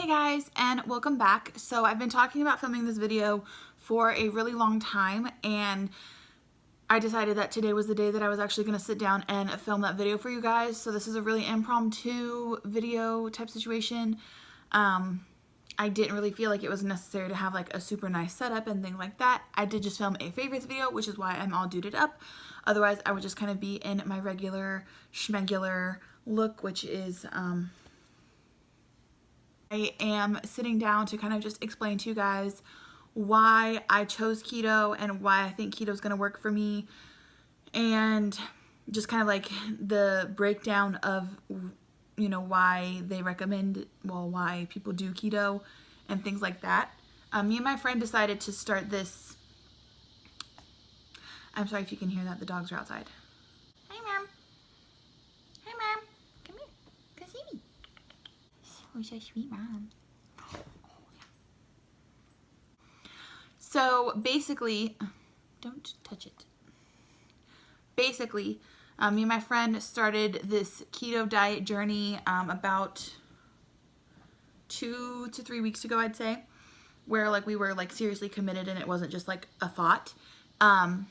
Hey guys, and welcome back. So I've been talking about filming this video for a really long time, and I decided that today was the day that I was actually going to sit down and film that video for you guys. So this is a really impromptu video type situation. I didn't really feel like it was necessary to have like a super nice setup and things like that. I did just film a favorites video, which is why I'm all duded up. Otherwise, I would just kind of be in my regular schmegular look, which is I am sitting down to kind of just explain to you guys why I chose keto and why I think keto is going to work for me, and just kind of like the breakdown of, you know, why they recommend, well, why people do keto and things like that. Me and my friend decided to start this. I'm sorry if you can hear that, the dogs are outside. Hi, Mom. Hi, Mom. Come here. Come see me. Oh, so sweet, Mom. So basically, don't touch it. Basically, me and my friend started this keto diet journey about 2 to 3 weeks ago, I'd say, where like we were like seriously committed and it wasn't just like a thought. And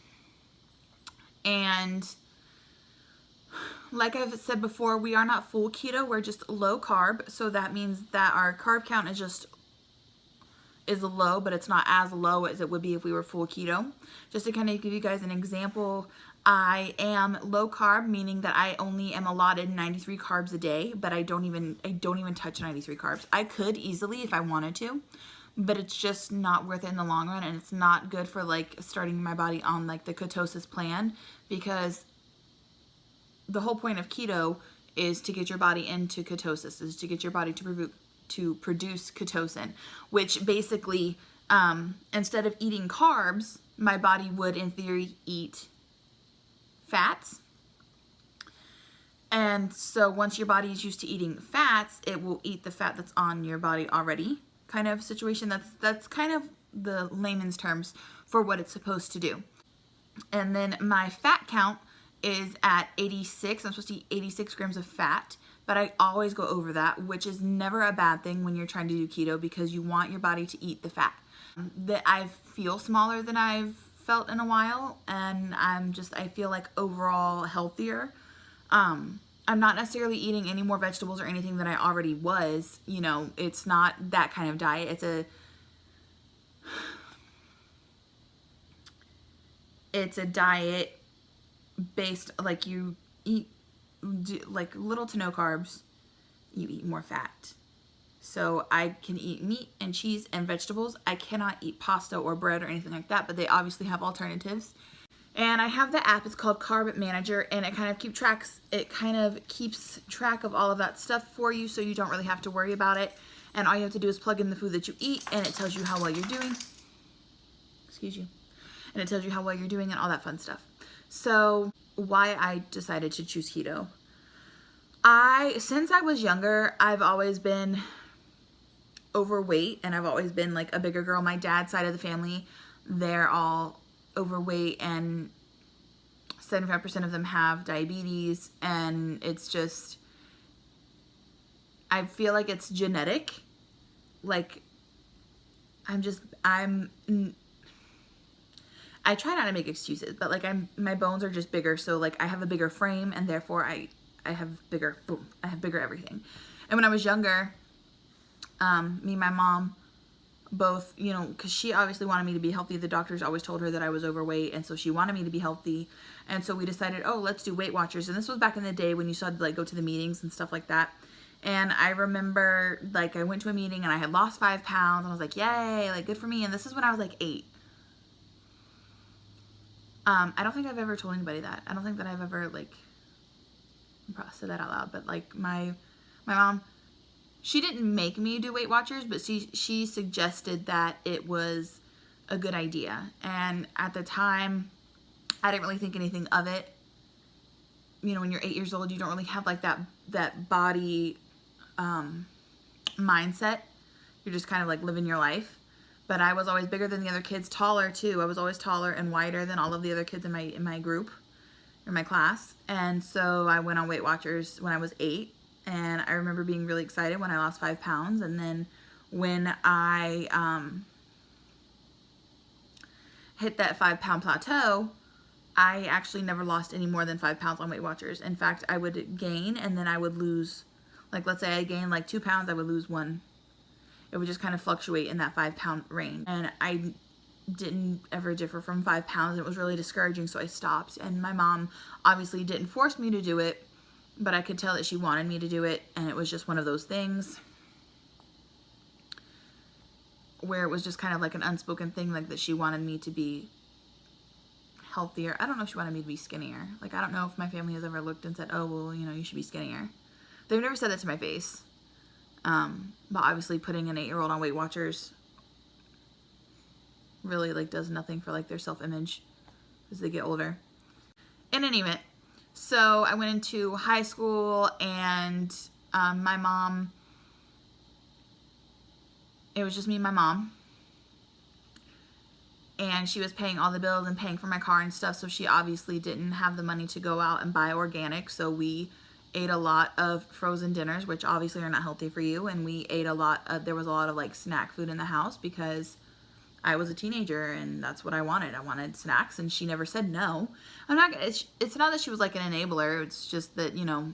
like I've said before, we are not full keto, we're just low carb. So that means that our carb count is low, but it's not as low as it would be if we were full keto. Just to kind of give you guys an example, I am low carb, meaning that I only am allotted 93 carbs a day, but I don't even touch 93 carbs. I could easily if I wanted to, but it's just not worth it in the long run, and it's not good for like starting my body on like the ketosis plan, because the whole point of keto is to get your body into ketosis, is to get your body to produce Ketocin, which basically, instead of eating carbs, my body would in theory eat fats. And so once your body is used to eating fats, it will eat the fat that's on your body already, kind of situation. That's kind of the layman's terms for what it's supposed to do. And then my fat count is at 86. I'm supposed to eat 86 grams of fat, but I always go over that, which is never a bad thing when you're trying to do keto, because you want your body to eat the fat. That I feel smaller than I've felt in a while, and I feel like overall healthier. I'm not necessarily eating any more vegetables or anything than I already was. You know, it's not that kind of diet. It's a diet based, like, you eat like little to no carbs, you eat more fat. So I can eat meat and cheese and vegetables. I cannot eat pasta or bread or anything like that, but they obviously have alternatives. And I have the app, it's called Carb Manager, and it kind of keeps track of all of that stuff for you, so you don't really have to worry about it. And all you have to do is plug in the food that you eat, and it tells you how well you're doing. Excuse you. And it tells you how well you're doing and all that fun stuff. So why I decided to choose keto. Since I was younger, I've always been overweight, and I've always been like a bigger girl. My dad's side of the family, they're all overweight, and 75% of them have diabetes, and it's just, I feel like it's genetic. Like, I try not to make excuses, but like my bones are just bigger, so like I have a bigger frame, and therefore I have bigger everything. And when I was younger, me and my mom both, you know, because she obviously wanted me to be healthy. The doctors always told her that I was overweight, and so she wanted me to be healthy. And so we decided, oh, let's do Weight Watchers. And this was back in the day when you still had to like go to the meetings and stuff like that. And I remember like I went to a meeting and I had lost 5 pounds, and I was like, yay, like good for me. And this is when I was like 8. I don't think I've ever told anybody that. I don't think that I've ever like said that out loud, but like my mom, she didn't make me do Weight Watchers, but she suggested that it was a good idea. And at the time, I didn't really think anything of it. You know, when you're 8 years old, you don't really have like that body mindset. You're just kind of like living your life. But I was always bigger than the other kids, taller too. I was always taller and wider than all of the other kids in my group, in my class. And so I went on Weight Watchers when I was 8. And I remember being really excited when I lost 5 pounds. And then when I hit that 5-pound plateau, I actually never lost any more than 5 pounds on Weight Watchers. In fact, I would gain and then I would lose, like let's say I gained like 2 pounds, I would lose 1. It would just kind of fluctuate in that 5-pound range. And I didn't ever differ from 5 pounds. It was really discouraging, so I stopped. And my mom obviously didn't force me to do it, but I could tell that she wanted me to do it, and it was just one of those things where it was just kind of like an unspoken thing, like that she wanted me to be healthier. I don't know if she wanted me to be skinnier. Like, I don't know if my family has ever looked and said, oh, well, you know, you should be skinnier. They've never said that to my face. But obviously putting an 8-year-old on Weight Watchers really like does nothing for like their self-image as they get older. In any event, so I went into high school, and my mom, it was just me and my mom, and she was paying all the bills and paying for my car and stuff, so she obviously didn't have the money to go out and buy organic, so we ate a lot of frozen dinners, which obviously are not healthy for you, and we ate a lot of, there was a lot of like snack food in the house because I was a teenager and that's what I wanted. I wanted snacks, and she never said no. It's not that she was like an enabler, it's just that, you know,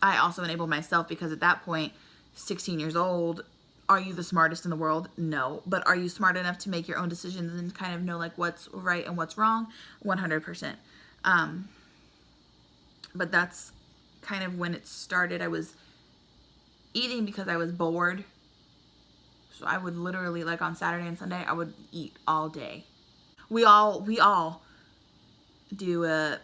I also enabled myself because at that point, 16 years old, are you the smartest in the world? No. But are you smart enough to make your own decisions and kind of know like what's right and what's wrong? 100%. But that's kind of when it started. I was eating because I was bored. So I would literally, like on Saturday and Sunday, I would eat all day. We all do a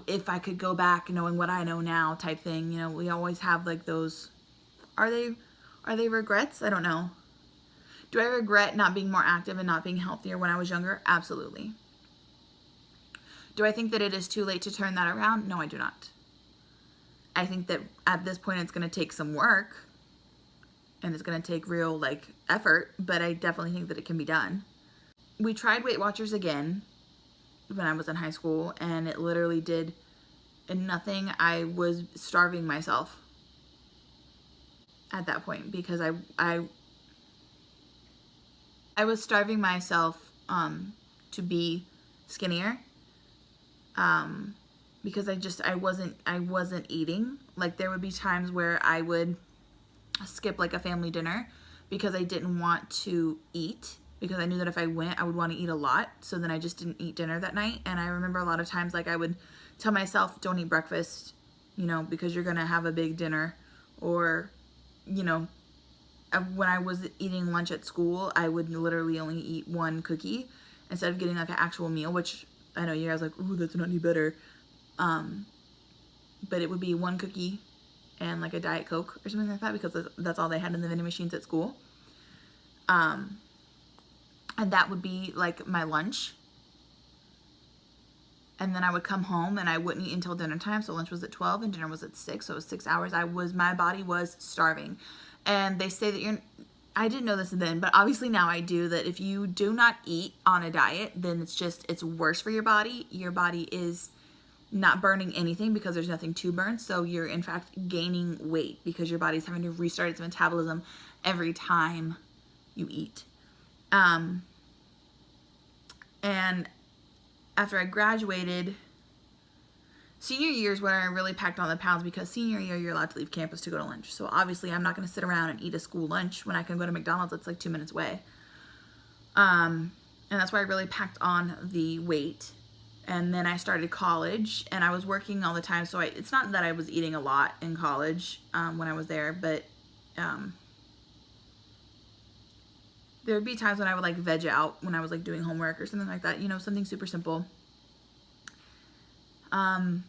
if I could go back knowing what I know now type thing. You know, we always have like those, are they regrets? I don't know. Do I regret not being more active and not being healthier when I was younger? Absolutely. Do I think that it is too late to turn that around? No, I do not. I think that at this point it's going to take some work and it's going to take real like effort, but I definitely think that it can be done. We tried Weight Watchers again when I was in high school, and it literally did nothing. I was starving myself at that point because I was starving myself to be skinnier. Because I wasn't eating. Like there would be times where I would skip like a family dinner because I didn't want to eat, because I knew that if I went I would want to eat a lot, so then I just didn't eat dinner that night. And I remember a lot of times like I would tell myself, don't eat breakfast, you know, because you're gonna have a big dinner. Or, you know, when I was eating lunch at school, I would literally only eat 1 cookie instead of getting like an actual meal, which I know you guys are like, ooh, that's not any better. But it would be 1 cookie and like a Diet Coke or something like that, because that's all they had in the vending machines at school. And that would be like my lunch. And then I would come home and I wouldn't eat until dinner time. So lunch was at 12 and dinner was at 6. So it was 6 hours. My body was starving. And they say that I didn't know this then, but obviously now I do, that if you do not eat on a diet, then it's worse for your body. Your body is not burning anything because there's nothing to burn. So you're in fact gaining weight because your body's having to restart its metabolism every time you eat. And after I graduated, senior year is when I really packed on the pounds, because senior year you're allowed to leave campus to go to lunch. So obviously I'm not going to sit around and eat a school lunch when I can go to McDonald's that's like 2 minutes away. And that's why I really packed on the weight. And then I started college and I was working all the time. So it's not that I was eating a lot in college when I was there, but there would be times when I would like veg out when I was like doing homework or something like that, you know, something super simple. And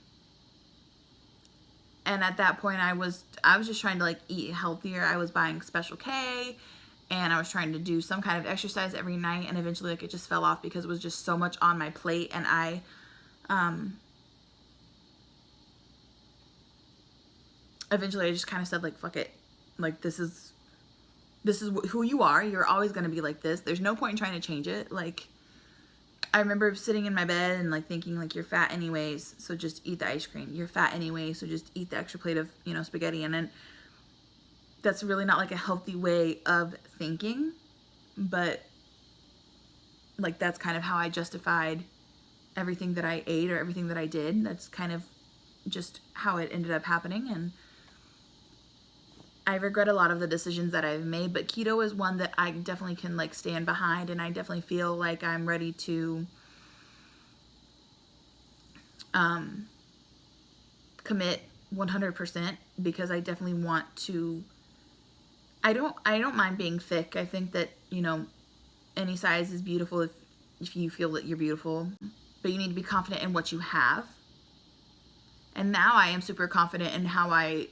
at that point I was just trying to like eat healthier. I was buying Special K and I was trying to do some kind of exercise every night, and eventually like it just fell off because it was just so much on my plate. And eventually I just kind of said like, fuck it. Like this is who you are. You're always going to be like this. There's no point in trying to change it. Like, I remember sitting in my bed and like thinking like, you're fat anyways, so just eat the ice cream. You're fat anyway, so just eat the extra plate of, you know, spaghetti. And then that's really not like a healthy way of thinking, but like that's kind of how I justified everything that I ate or everything that I did. That's kind of just how it ended up happening, and I regret a lot of the decisions that I've made, but keto is one that I definitely can like stand behind, and I definitely feel like I'm ready to commit 100% because I definitely want to. I don't mind being thick. I think that, you know, any size is beautiful if you feel that you're beautiful, but you need to be confident in what you have. And now I am super confident in how I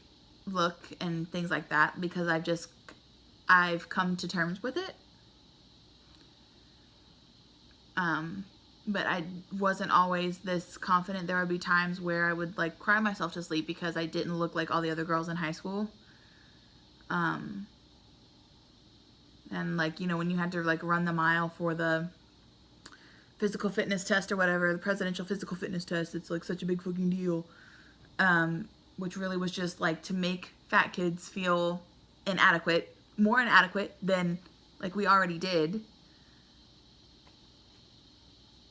look and things like that because I've come to terms with it. But I wasn't always this confident. There would be times where I would like cry myself to sleep because I didn't look like all the other girls in high school. And like, you know, when you had to like run the mile for the physical fitness test or whatever, the presidential physical fitness test, it's like such a big fucking deal. Which really was just like to make fat kids feel inadequate, more inadequate than like we already did.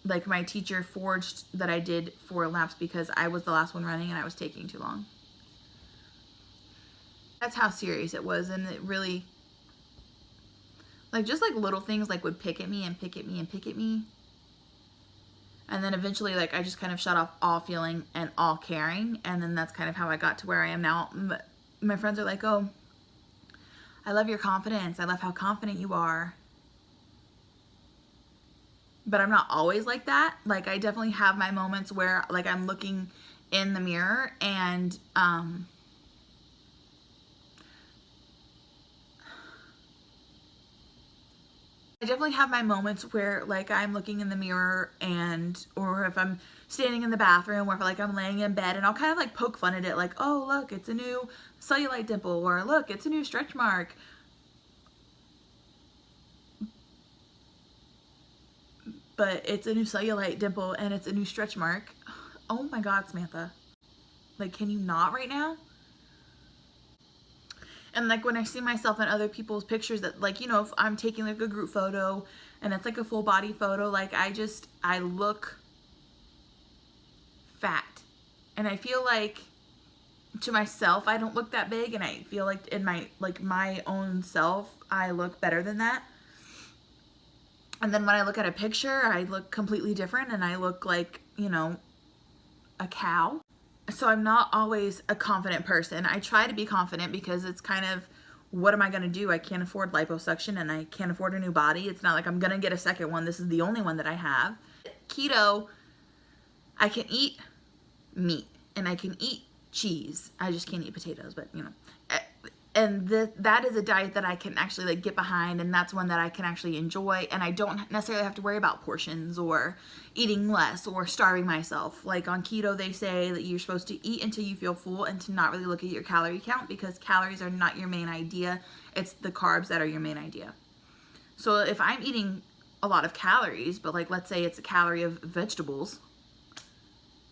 Like my teacher forged that I did 4 laps because I was the last one running and I was taking too long. That's how serious it was, and it really, like just like little things like would pick at me and pick at me and pick at me. And then eventually, like, I just kind of shut off all feeling and all caring. And then that's kind of how I got to where I am now. My friends are like, oh, I love your confidence. I love how confident you are. But I'm not always like that. Like, I definitely have my moments where, like, I'm looking in the mirror and, I definitely have my moments where like I'm looking in the mirror and, or if I'm standing in the bathroom or if like I'm laying in bed and I'll kind of like poke fun at it like, oh look, it's a new cellulite dimple, or look, it's a new stretch mark. But it's a new cellulite dimple and it's a new stretch mark. Oh my God, Samantha. Like, can you not right now? And like when I see myself in other people's pictures that like, you know, if I'm taking like a group photo and it's like a full body photo, like I look fat. And I feel like to myself, I don't look that big, and I feel like in my own self, I look better than that. And then when I look at a picture, I look completely different and I look like, you know, a cow. So I'm not always a confident person. I try to be confident because it's kind of, what am I going to do? I can't afford liposuction and I can't afford a new body. It's not like I'm going to get a second one. This is the only one that I have. Keto, I can eat meat and I can eat cheese. I just can't eat potatoes, but you know. And that is a diet that I can actually like get behind, and that's one that I can actually enjoy, and I don't necessarily have to worry about portions or eating less or starving myself. Like on keto, they say that you're supposed to eat until you feel full and to not really look at your calorie count because calories are not your main idea. It's the carbs that are your main idea. So if I'm eating a lot of calories, but like let's say it's a calorie of vegetables,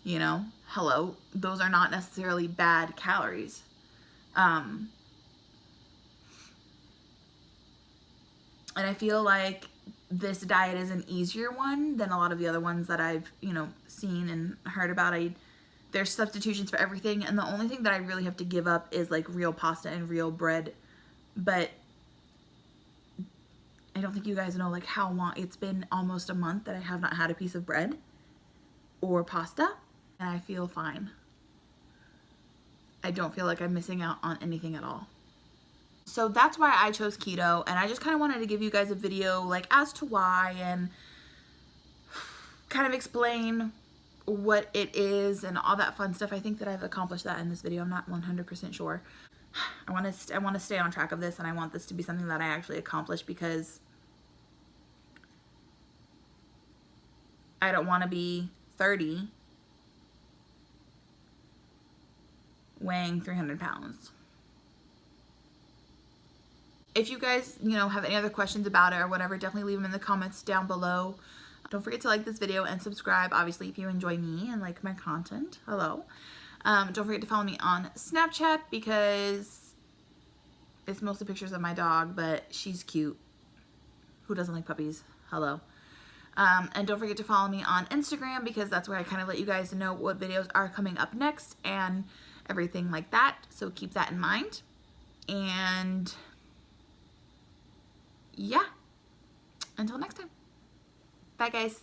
you know, hello, those are not necessarily bad calories. And I feel like this diet is an easier one than a lot of the other ones that I've, you know, seen and heard about. There's substitutions for everything, and the only thing that I really have to give up is like real pasta and real bread. But I don't think you guys know like how long it's been. Almost a month that I have not had a piece of bread or pasta, and I feel fine. I don't feel like I'm missing out on anything at all. So that's why I chose keto, and I just kind of wanted to give you guys a video like as to why and kind of explain what it is and all that fun stuff. I think that I've accomplished that in this video. I'm not 100% sure. I want to stay on track of this, and I want this to be something that I actually accomplish because I don't want to be 30 weighing 300 pounds. If you guys, you know, have any other questions about it or whatever, definitely leave them in the comments down below. Don't forget to like this video and subscribe, obviously, if you enjoy me and like my content. Hello. Don't forget to follow me on Snapchat because It's mostly pictures of my dog, but she's cute. Who doesn't like puppies? Hello. And don't forget to follow me on Instagram, because that's where I kind of let you guys know what videos are coming up next and everything like that. So keep that in mind. And yeah, until next time. Bye, guys.